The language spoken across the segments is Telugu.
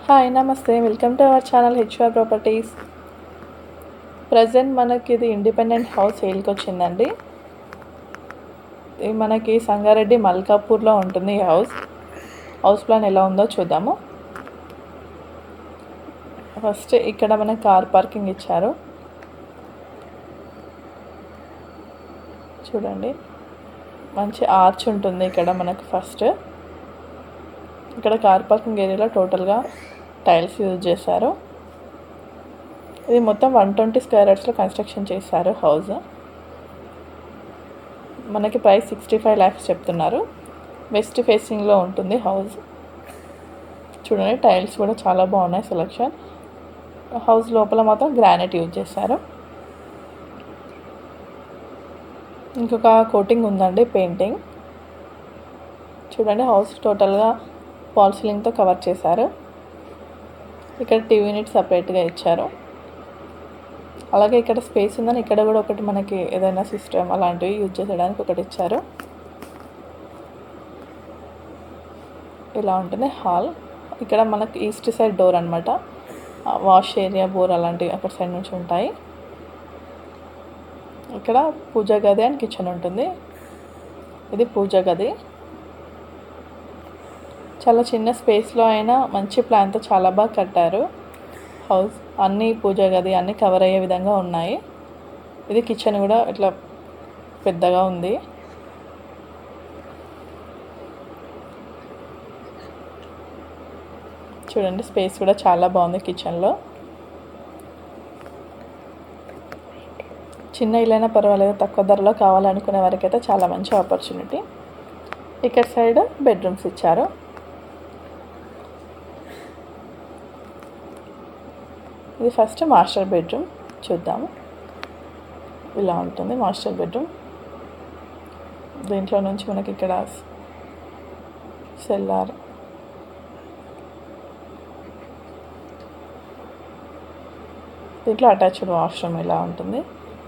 హాయ్ నమస్తే, welcome to our channel HR properties. Present మనకి ఇది ఇండిపెండెంట్ హౌస్ సేల్కి వచ్చిందండి. ఇది మనకి సంగారెడ్డి మల్కాపూర్లో ఉంటుంది. ఈ హౌస్ ప్లాన్ ఎలా ఉందో చూద్దాము. ఫస్ట్ ఇక్కడ మనకి కార్ పార్కింగ్ ఇచ్చారు. చూడండి, మంచి ఆర్చ్ ఉంటుంది ఇక్కడ మనకు. ఫస్ట్ ఇక్కడ కార్ పార్కింగ్ ఏరియాలో టోటల్గా టైల్స్ యూజ్ చేశారు. ఇది మొత్తం 120 స్క్వేర్ యార్డ్స్లో కన్స్ట్రక్షన్ చేశారు హౌస్. మనకి ప్రైస్ 65 lakhs చెప్తున్నారు. వెస్ట్ ఫేసింగ్లో ఉంటుంది హౌస్. చూడండి, టైల్స్ కూడా చాలా బాగున్నాయి సెలెక్షన్. హౌస్ లోపల మాత్రం గ్రానైట్ యూజ్ చేశారు. ఇంకొక కోటింగ్ ఉందండి, పెయింటింగ్. చూడండి, హౌస్ టోటల్గా ఫాల్ సీలింగ్తో కవర్ చేశారు. ఇక్కడ టీవీ యూనిట్ సపరేట్గా ఇచ్చారు. అలాగే ఇక్కడ స్పేస్ ఉందని ఇక్కడ కూడా ఒకటి మనకి ఏదైనా సిస్టమ్ అలాంటివి యూజ్ చేసేయడానికి ఒకటి ఇచ్చారు. ఇలా ఉంటుంది హాల్. ఇక్కడ మనకి ఈస్ట్ సైడ్ డోర్ అనమాట. వాష్ ఏరియా, బోర్ అలాంటివి అక్కడ సైడ్ నుంచి ఉంటాయి. ఇక్కడ పూజా గది అండ్ కిచెన్ ఉంటుంది. ఇది పూజా గది. చాలా చిన్న స్పేస్లో అయినా మంచి ప్లాన్తో చాలా బాగా కట్టారు హౌస్. అన్ని పూజా గది అన్నీ కవర్ అయ్యే విధంగా ఉన్నాయి. ఇది కిచెన్ కూడా ఇట్లా పెద్దగా ఉంది. చూడండి, స్పేస్ కూడా చాలా బాగుంది కిచెన్లో. చిన్న ఇల్లైనా పర్వాలేదు, తక్కువ ధరలో కావాలనుకునే వారికైతే చాలా మంచి ఆపర్చునిటీ. ఇక్కడ సైడ్ బెడ్రూమ్స్ ఇచ్చారు. ఇది ఫస్ట్ మాస్టర్ బెడ్రూమ్ చూద్దాము. ఇలా ఉంటుంది మాస్టర్ బెడ్రూమ్. దీంట్లో నుంచి మనకి ఇక్కడ సెల్లార్, దీంట్లో అటాచ్డ్ వాష్రూమ్ ఇలా ఉంటుంది.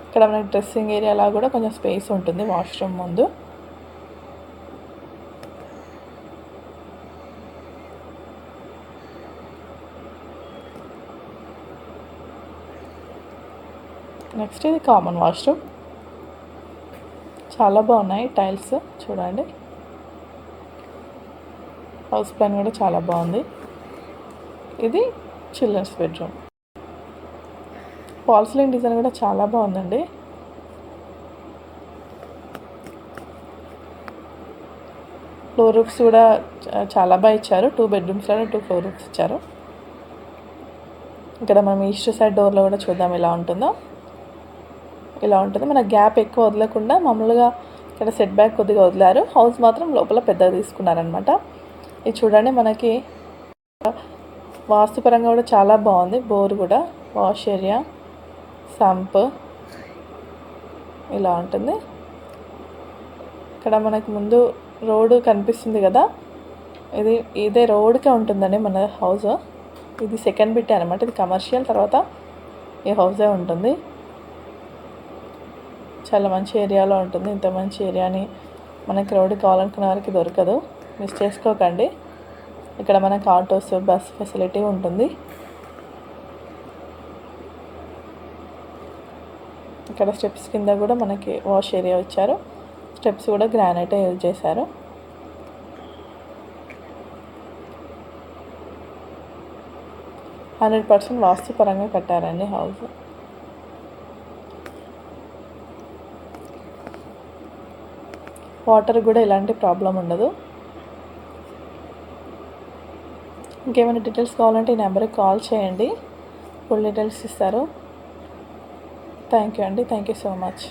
ఇక్కడ మనకి డ్రెస్సింగ్ ఏరియాలా కూడా కొంచెం స్పేస్ ఉంటుంది వాష్రూమ్ ముందు. నెక్స్ట్ ఇది కామన్ వాష్రూమ్. చాలా బాగున్నాయి టైల్స్. చూడండి, హౌస్ ప్లాన్ కూడా చాలా బాగుంది. ఇది children's bedroom. Fall ceiling design కూడా చాలా బాగుందండి. ఫ్లోర్ రూఫ్స్ కూడా చాలా బాగా ఇచ్చారు. 2 bedrooms 2 floor roofs ఇచ్చారు. ఇక్కడ మనం ఈస్ట్ సైడ్ డోర్లో కూడా చూద్దాం ఎలా ఉంటుందో. ఇలా ఉంటుంది. మన గ్యాప్ ఎక్కువ వదలకుండా మామూలుగా ఇక్కడ సెట్ బ్యాక్ కొద్దిగా వదిలారు. హౌస్ మాత్రం లోపల పెద్దగా తీసుకున్నారనమాట. ఇది చూడండి, మనకి వాస్తుపరంగా కూడా చాలా బాగుంది. బోర్ కూడా, వాష్ ఏరియా, సంప్ ఇలా ఉంటుంది. ఇక్కడ మనకి ముందు రోడ్డు కనిపిస్తుంది కదా, ఇదే రోడ్కే ఉంటుందండి మన హౌస్. ఇది సెకండ్ బిట్ అనమాట. ఇది కమర్షియల్, తర్వాత ఈ హౌసే ఉంటుంది. చాలా మంచి ఏరియాలో ఉంటుంది. ఇంత మంచి ఏరియాని మనకి రోడ్డు కావాలనుకునే వారికి దొరకదు, మిస్ చేసుకోకండి. ఇక్కడ మనకు ఆటోస్, బస్ ఫెసిలిటీ ఉంటుంది. ఇక్కడ స్టెప్స్ కింద కూడా మనకి వాష్ ఏరియా ఇచ్చారు. స్టెప్స్ కూడా గ్రానైటే యూజ్ చేశారు. 100% వాస్తు పరంగా కట్టారండి హౌస్. వాటర్ కూడా ఎలాంటి ప్రాబ్లం ఉండదు. ఇంకేమైనా డీటెయిల్స్ కావాలంటే ఈ నెంబర్కి కాల్ చేయండి, ఫుల్ డీటెయిల్స్ ఇస్తారు. థ్యాంక్ యూ అండి. Thank you so much.